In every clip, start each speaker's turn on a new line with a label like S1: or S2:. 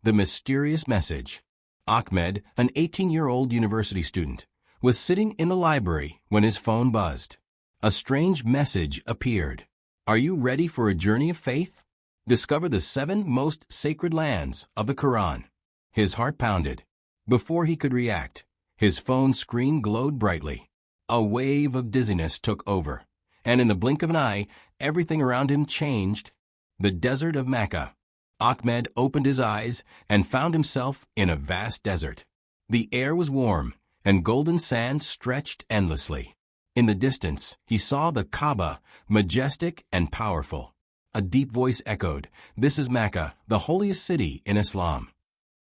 S1: The mysterious message. Ahmed, an 18-year-old university student, was sitting in the library when his phone buzzed. A strange message appeared. Are you ready for a journey of faith? Discover the 7 most sacred lands of the Quran. His heart pounded. Before he could react, his phone screen glowed brightly. A wave of dizziness took over, and in the blink of an eye, everything around him changed. The desert of Mecca. Ahmed opened his eyes and found himself in a vast desert. The air was warm, and golden sand stretched endlessly. In the distance, he saw the Kaaba, majestic and powerful. A deep voice echoed, "This is Mecca, the holiest city in Islam."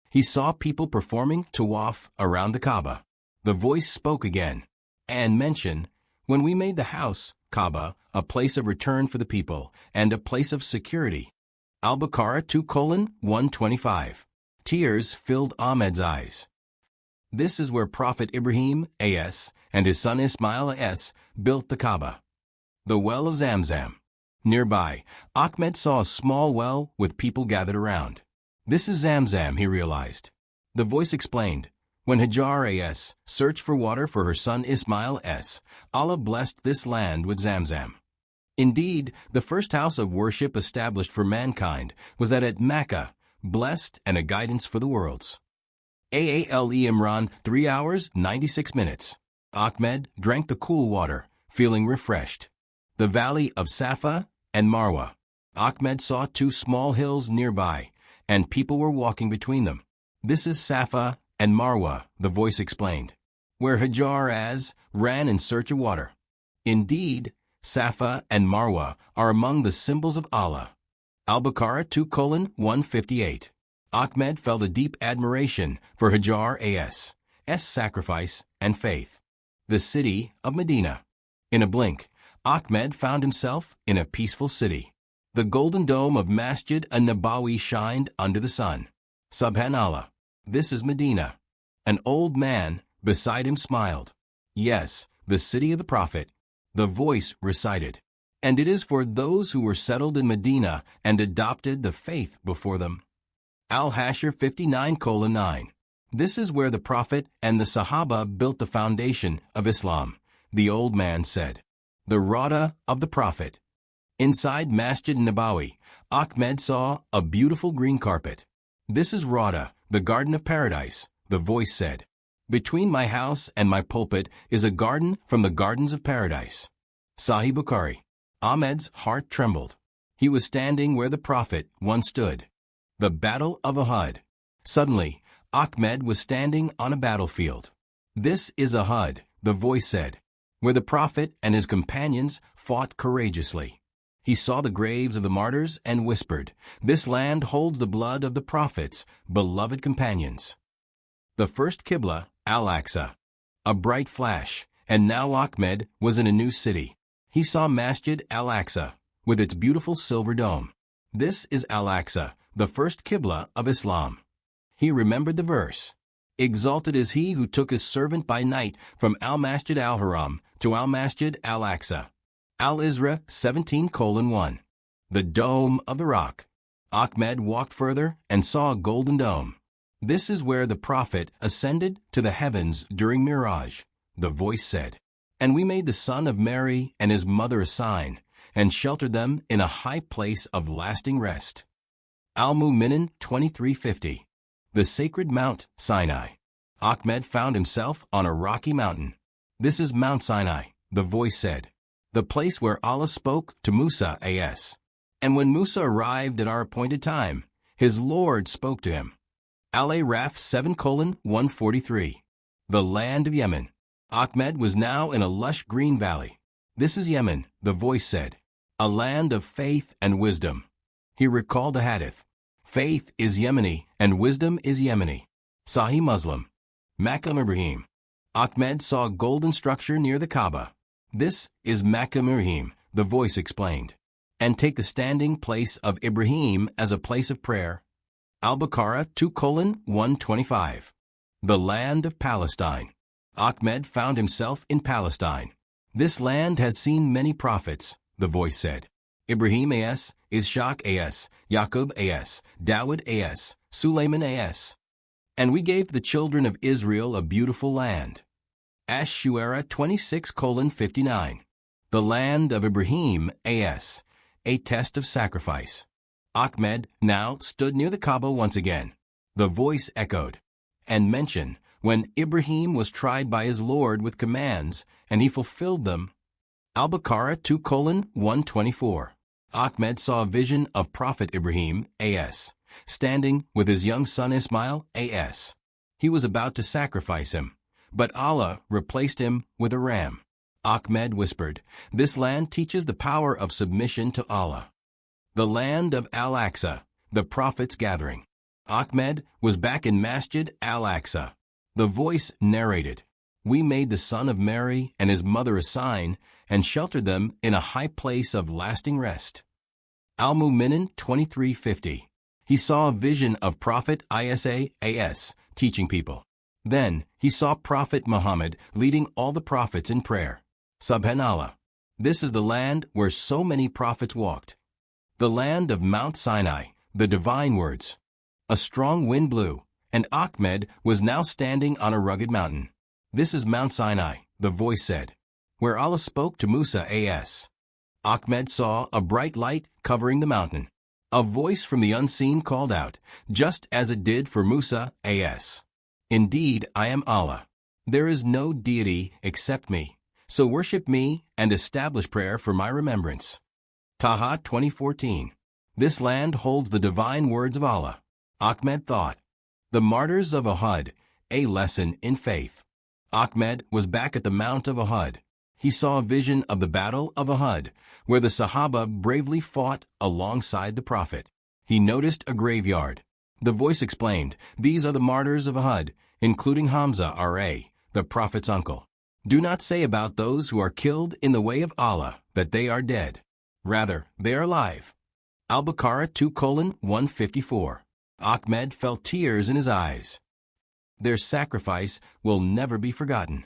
S1: He saw people performing tawaf around the Kaaba. The voice spoke again, and mentioned, "When we made the house, Kaaba, a place of return for the people, and a place of security." Al-Baqarah 2:125. Tears filled Ahmed's eyes. This is where Prophet Ibrahim A.S. and his son Ismail A.S. built the Kaaba. The well of Zamzam. Nearby, Ahmed saw a small well with people gathered around. This is Zamzam, he realized. The voice explained, when Hajar A.S. searched for water for her son Ismail S., Allah blessed this land with Zamzam. Indeed, the first house of worship established for mankind was that at Mecca, blessed and a guidance for the worlds. AALE Imran, 3 hours, 96 minutes. Ahmed drank the cool water, feeling refreshed. The valley of Safa and Marwa. Ahmed saw 2 small hills nearby, and people were walking between them. This is Safa and Marwa, the voice explained, where Hajar Az ran in search of water. Indeed, Safa and Marwa are among the symbols of Allah. Al-Baqarah 2:158. Ahmed felt a deep admiration for Hajar A.S.'s sacrifice and faith. The city of Medina. In a blink, Ahmed found himself in a peaceful city. The golden dome of Masjid an-Nabawi shined under the sun. Subhanallah. This is Medina. An old man beside him smiled. Yes, the city of the Prophet. The voice recited. And it is for those who were settled in Medina and adopted the faith before them. Al-Hashr 59:9. This is where the Prophet and the Sahaba built the foundation of Islam, the old man said. The Rauda of the Prophet. Inside Masjid Nabawi, Ahmed saw a beautiful green carpet. This is Rauda, the garden of paradise, the voice said. Between my house and my pulpit is a garden from the gardens of paradise. Sahih Bukhari. Ahmed's heart trembled. He was standing where the Prophet once stood. The Battle of Uhud. Suddenly, Ahmed was standing on a battlefield. This is Uhud, the voice said, where the Prophet and his companions fought courageously. He saw the graves of the martyrs and whispered, "This land holds the blood of the Prophet's beloved companions." The first Qibla, Al-Aqsa. A bright flash, and now Ahmed was in a new city. He saw Masjid Al-Aqsa, with its beautiful silver dome. This is Al-Aqsa, the first Qibla of Islam. He remembered the verse, "Exalted is he who took his servant by night from Al-Masjid Al-Haram to Al-Masjid Al-Aqsa." Al-Isra 17:1. The Dome of the Rock. Ahmed walked further and saw a golden dome. This is where the Prophet ascended to the heavens during Miraj, the voice said. And we made the son of Mary and his mother a sign, and sheltered them in a high place of lasting rest. Al-Mu'minin 23:50. The sacred Mount Sinai. Ahmed found himself on a rocky mountain. This is Mount Sinai, the voice said, the place where Allah spoke to Musa A.S. And when Musa arrived at our appointed time, his Lord spoke to him. Al-Araf 7:143. The land of Yemen. Ahmed was now in a lush green valley. This is Yemen, the voice said, a land of faith and wisdom. He recalled a hadith. Faith is Yemeni and wisdom is Yemeni. Sahih Muslim. Maqam Ibrahim. Ahmed saw a golden structure near the Kaaba. This is Maqam Ibrahim, the voice explained. And take the standing place of Ibrahim as a place of prayer. Al-Baqarah 2:125. The land of Palestine. Ahmed found himself in Palestine. This land has seen many prophets, the voice said. Ibrahim A.S., Ishaq A.S., Yaqub A.S., Dawud A.S., Suleiman A.S. And we gave the children of Israel a beautiful land. Ash-Shu'ara 26:59. The land of Ibrahim A.S. A test of sacrifice. Ahmed now stood near the Kaaba once again. The voice echoed. And mention, when Ibrahim was tried by his Lord with commands, and he fulfilled them. Al-Baqarah 2:124. Ahmed saw a vision of Prophet Ibrahim A.S. standing with his young son Ismail A.S. He was about to sacrifice him, but Allah replaced him with a ram. Ahmed whispered, "This land teaches the power of submission to Allah." The land of Al-Aqsa, the Prophet's gathering. Ahmed was back in Masjid Al-Aqsa. The voice narrated, "We made the son of Mary and his mother a sign and sheltered them in a high place of lasting rest." Al-Mu'minin 23:50. He saw a vision of Prophet Isa A.S. teaching people. Then he saw Prophet Muhammad leading all the prophets in prayer. Subhanallah. This is the land where so many prophets walked. The land of Mount Sinai, the divine words. A strong wind blew, and Ahmed was now standing on a rugged mountain. "This is Mount Sinai," the voice said, "where Allah spoke to Musa A.S." Ahmed saw a bright light covering the mountain. A voice from the unseen called out, just as it did for Musa A.S. "Indeed, I am Allah. There is no deity except me, so worship me and establish prayer for my remembrance." Taha 2014. This land holds the divine words of Allah. Ahmed thought. The martyrs of Uhud, a lesson in faith. Ahmed was back at the Mount of Uhud. He saw a vision of the Battle of Uhud, where the Sahaba bravely fought alongside the Prophet. He noticed a graveyard. The voice explained, "These are the martyrs of Uhud, including Hamza R.A., the Prophet's uncle. Do not say about those who are killed in the way of Allah that they are dead. Rather, they are alive." Al-Baqarah 2:154. Ahmed felt tears in his eyes. Their sacrifice will never be forgotten.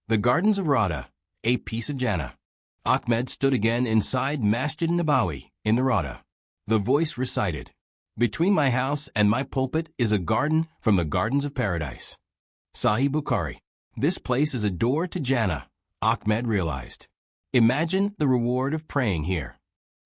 S1: The Gardens of Rada, a piece of Jannah. Ahmed stood again inside Masjid Nabawi in the Rada. The voice recited, "Between my house and my pulpit is a garden from the gardens of paradise." Sahih Bukhari. This place is a door to Jannah, Ahmed realized. Imagine the reward of praying here.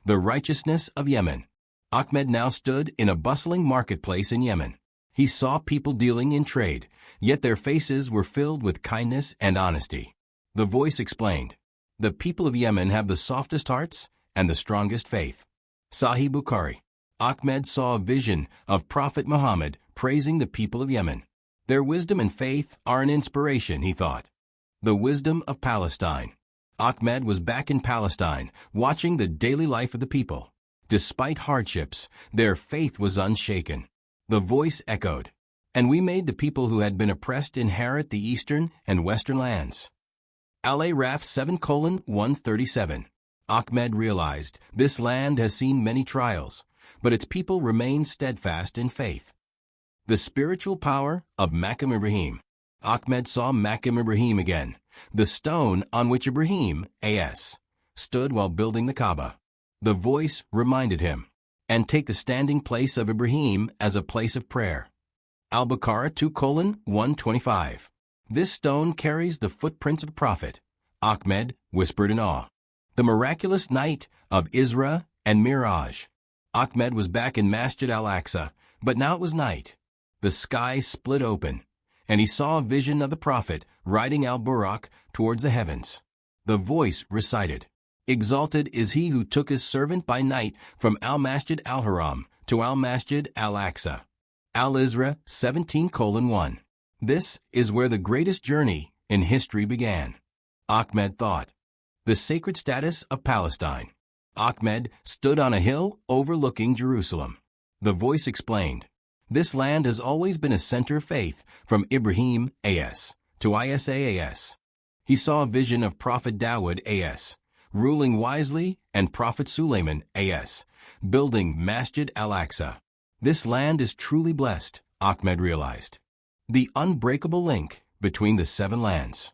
S1: The righteousness of Yemen. Ahmed now stood in a bustling marketplace in Yemen. He saw people dealing in trade, yet their faces were filled with kindness and honesty. The voice explained, "The people of Yemen have the softest hearts and the strongest faith." Sahih Bukhari. Ahmed saw a vision of Prophet Muhammad praising the people of Yemen. Their wisdom and faith are an inspiration, he thought. The wisdom of Palestine. Ahmed was back in Palestine, watching the daily life of the people. Despite hardships, their faith was unshaken. The voice echoed, "And we made the people who had been oppressed inherit the eastern and western lands." Al-Araf 7:137. Ahmed realized this land has seen many trials, but its people remain steadfast in faith. The spiritual power of Maqam Ibrahim. Ahmed saw Maqam Ibrahim again, the stone on which Ibrahim A.S. stood while building the Kaaba. The voice reminded him, "And take the standing place of Ibrahim as a place of prayer." Al-Baqarah 2:125. This stone carries the footprints of a prophet. Ahmed whispered in awe. The miraculous night of Isra and Miraj. Ahmed was back in Masjid Al-Aqsa, but now it was night. The sky split open, and he saw a vision of the Prophet riding Al-Buraq towards the heavens. The voice recited, "Exalted is he who took his servant by night from Al-Masjid Al-Haram to Al-Masjid Al-Aqsa." Al-Isra 17:1. This is where the greatest journey in history began. Ahmed thought. The sacred status of Palestine. Ahmed stood on a hill overlooking Jerusalem. The voice explained, "This land has always been a center of faith from Ibrahim A.S. to Isa A.S. He saw a vision of Prophet Dawud A.S. ruling wisely and Prophet Suleiman A.S. building Masjid Al-Aqsa. This land is truly blessed, Ahmed realized. The unbreakable link between the seven lands.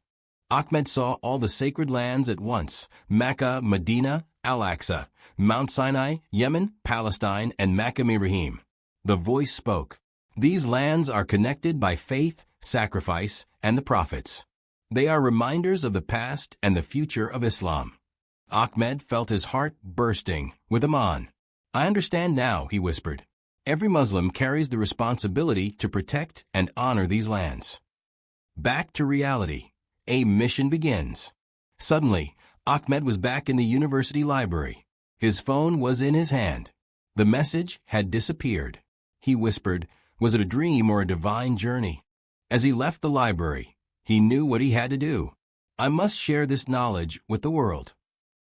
S1: Ahmed saw all the sacred lands at once: Mecca, Medina, Al-Aqsa, Mount Sinai, Yemen, Palestine, and Maqam Ibrahim. The voice spoke, These lands are connected by faith, sacrifice, and the prophets. They are reminders of the past and the future of Islam. Ahmed felt his heart bursting with Aman. "I understand now," he whispered. "Every Muslim carries the responsibility to protect and honor these lands." Back to reality. A mission begins. Suddenly, Ahmed was back in the university library. His phone was in his hand. The message had disappeared. He whispered, was it a dream or a divine journey? As he left the library, he knew what he had to do. "I must share this knowledge with the world."